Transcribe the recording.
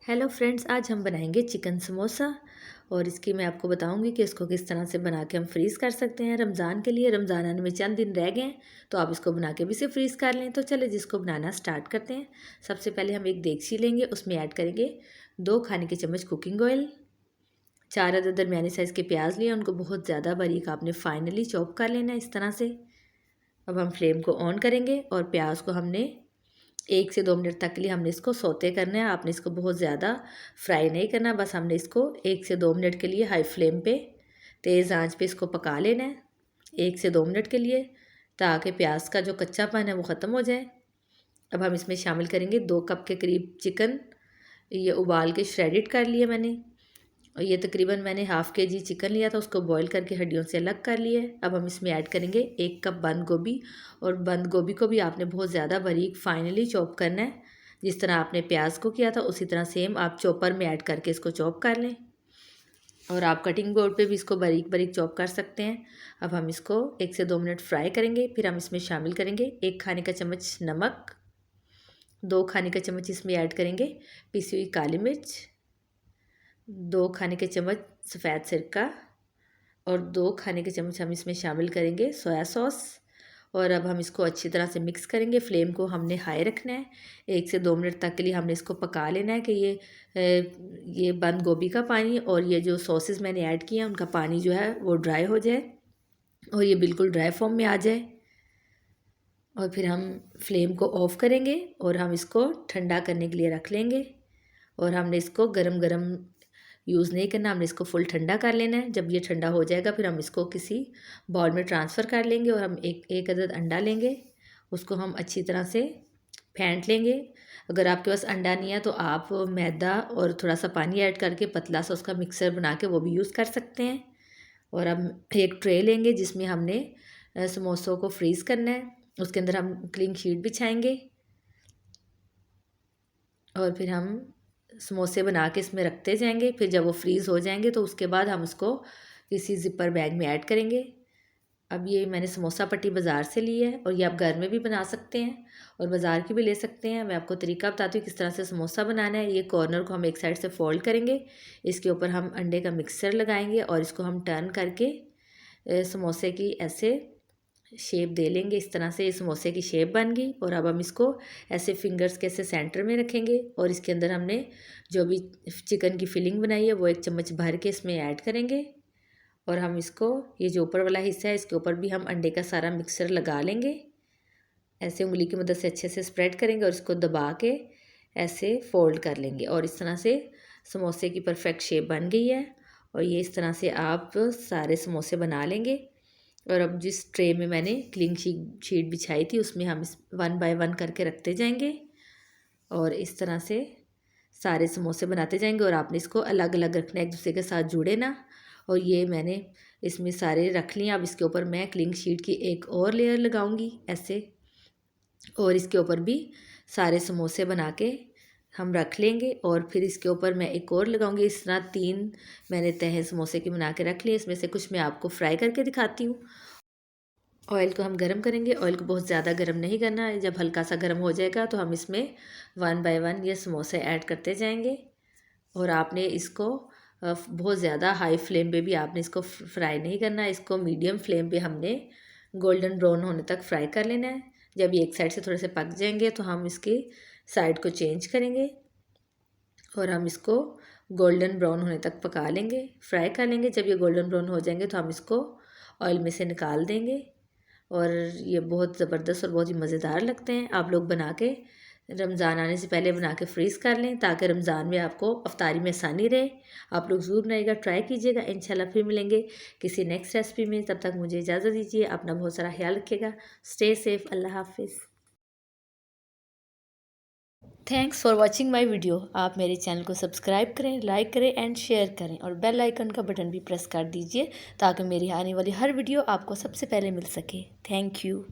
Hello friends, आज हम बनाएंगे चिकन समोसा। और इसकी मैं आपको बताऊंगी कि इसको किस तरह से बना के हम फ्रीज़ कर सकते हैं रमज़ान के लिए। रमज़ान आने में चंद दिन रह गए हैं, तो आप इसको बना के भी से फ्रीज़ कर लें। तो चले जिसको बनाना स्टार्ट करते हैं। सबसे पहले हम एक देगची लेंगे, उसमें ऐड करेंगे 2 खाने के चम्मच कुकिंग ऑयल। 4 अदद दरमियानी साइज़ के प्याज लिए, उनको बहुत ज़्यादा बारीक आपने फाइनली चॉप कर लेना है इस तरह से। अब हम फ्लेम को ऑन करेंगे और प्याज को हमने 1 से 2 मिनट तक के लिए हमने इसको सौते करना है। आपने इसको बहुत ज़्यादा फ्राई नहीं करना, बस हमने इसको 1 से 2 मिनट के लिए हाई फ्लेम पे तेज़ आंच पे इसको पका लेना है 1 से 2 मिनट के लिए, ताकि प्याज का जो कच्चापन है वो ख़त्म हो जाए। अब हम इसमें शामिल करेंगे 2 कप के करीब चिकन। ये उबाल के श्रेडिड कर लिए मैंने, और ये तकरीबन मैंने हाफ़ केजी चिकन लिया था, उसको बॉईल करके हड्डियों से अलग कर लिया है। अब हम इसमें ऐड करेंगे 1 कप बंद गोभी, और बंद गोभी को भी आपने बहुत ज़्यादा बारीक फाइनली चॉप करना है। जिस तरह आपने प्याज को किया था उसी तरह सेम आप चॉपर में ऐड करके इसको चॉप कर लें, और आप कटिंग बोर्ड पे भी इसको बारीक बारीक चॉप कर सकते हैं। अब हम इसको 1 से 2 मिनट फ्राई करेंगे। फिर हम इसमें शामिल करेंगे 1 खाने का चम्मच नमक, 2 खाने का चम्मच इसमें ऐड करेंगे पिसी हुई काली मिर्च, 2 खाने के चम्मच सफ़ेद सिरका, और 2 खाने के चम्मच हम इसमें शामिल करेंगे सोया सॉस। और अब हम इसको अच्छी तरह से मिक्स करेंगे। फ्लेम को हमने हाई रखना है। 1 से 2 मिनट तक के लिए हमने इसको पका लेना है कि ये बंद गोभी का पानी और ये जो सॉसेस मैंने ऐड किए हैं उनका पानी जो है वो ड्राई हो जाए और ये बिल्कुल ड्राई फॉर्म में आ जाए। और फिर हम फ्लेम को ऑफ़ करेंगे और हम इसको ठंडा करने के लिए रख लेंगे। और हमने इसको गरम गरम यूज़ नहीं करना, हमने इसको फुल ठंडा कर लेना है। जब ये ठंडा हो जाएगा फिर हम इसको किसी बाउल में ट्रांसफ़र कर लेंगे, और हम एक अदद अंडा लेंगे, उसको हम अच्छी तरह से फेंट लेंगे। अगर आपके पास अंडा नहीं है तो आप मैदा और थोड़ा सा पानी ऐड करके पतला सा उसका मिक्सर बना के वो भी यूज़ कर सकते हैं। और अब एक ट्रे लेंगे जिसमें हमने समोसों को फ्रीज़ करना है, उसके अंदर हम क्लीन शीट बिछाएंगे, और फिर हम समोसे बना के इसमें रखते जाएंगे। फिर जब वो फ्रीज़ हो जाएंगे तो उसके बाद हम उसको किसी ज़िपर बैग में ऐड करेंगे। अब ये मैंने समोसा पट्टी बाज़ार से ली है, और ये आप घर में भी बना सकते हैं और बाज़ार की भी ले सकते हैं। मैं आपको तरीका बताती हूँ किस तरह से समोसा बनाना है। ये कॉर्नर को हम एक साइड से फोल्ड करेंगे, इसके ऊपर हम अंडे का मिक्सचर लगाएंगे और इसको हम टर्न करके समोसे की ऐसे शेप दे लेंगे। इस तरह से ये समोसे की शेप बन गई। और अब हम इसको ऐसे फिंगर्स के ऐसे सेंटर में रखेंगे, और इसके अंदर हमने जो भी चिकन की फिलिंग बनाई है वो 1 चम्मच भर के इसमें ऐड करेंगे। और हम इसको ये जो ऊपर वाला हिस्सा है इसके ऊपर भी हम अंडे का सारा मिक्सचर लगा लेंगे। ऐसे उंगली की मदद से अच्छे से स्प्रेड करेंगे और इसको दबा के ऐसे फोल्ड कर लेंगे, और इस तरह से समोसे की परफेक्ट शेप बन गई है। और ये इस तरह से आप सारे समोसे बना लेंगे। और अब जिस ट्रे में मैंने क्लीन शीट बिछाई थी उसमें हम इस 1 बाय 1 करके रखते जाएंगे, और इस तरह से सारे समोसे बनाते जाएंगे। और आपने इसको अलग अलग रखना है, एक दूसरे के साथ जुड़े ना। और ये मैंने इसमें सारे रख लिए। अब इसके ऊपर मैं क्लीन शीट की एक और लेयर लगाऊंगी ऐसे, और इसके ऊपर भी सारे समोसे बना के हम रख लेंगे। और फिर इसके ऊपर मैं एक और लगाऊंगी। इस तरह 3 मैंने तह समोसे की बना के रख लिए। इसमें से कुछ मैं आपको फ्राई करके दिखाती हूँ। ऑयल को हम गरम करेंगे। ऑयल को बहुत ज़्यादा गरम नहीं करना है, जब हल्का सा गरम हो जाएगा तो हम इसमें 1 बाय 1 ये समोसे ऐड करते जाएंगे। और आपने इसको बहुत ज़्यादा हाई फ्लेम पे भी आपने इसको फ्राई नहीं करना है, इसको मीडियम फ्लेम पे हमने गोल्डन ब्राउन होने तक फ्राई कर लेना है। जब ये एक साइड से थोड़े से पक जाएंगे तो हम इसकी साइड को चेंज करेंगे, और हम इसको गोल्डन ब्राउन होने तक पका लेंगे, फ्राई कर लेंगे। जब ये गोल्डन ब्राउन हो जाएंगे तो हम इसको ऑयल में से निकाल देंगे। और ये बहुत ज़बरदस्त और बहुत ही मज़ेदार लगते हैं। आप लोग बना के रमज़ान आने से पहले बना के फ्रीज़ कर लें, ताकि रमज़ान में आपको अफ्तारी में आसानी रहे। आप लोग ज़रूर बनाइएगा, ट्राई कीजिएगा। इंशाल्लाह फिर मिलेंगे किसी नेक्स्ट रेसिपी में। तब तक मुझे इजाज़त दीजिए। अपना बहुत सारा ख्याल रखिएगा। Stay safe. अल्लाह हाफिज़। Thanks for watching my video. आप मेरे चैनल को सब्सक्राइब करें, लाइक करें एंड शेयर करें, और बेल आइकन का बटन भी प्रेस कर दीजिए, ताकि मेरी आने वाली हर वीडियो आपको सबसे पहले मिल सके। Thank you.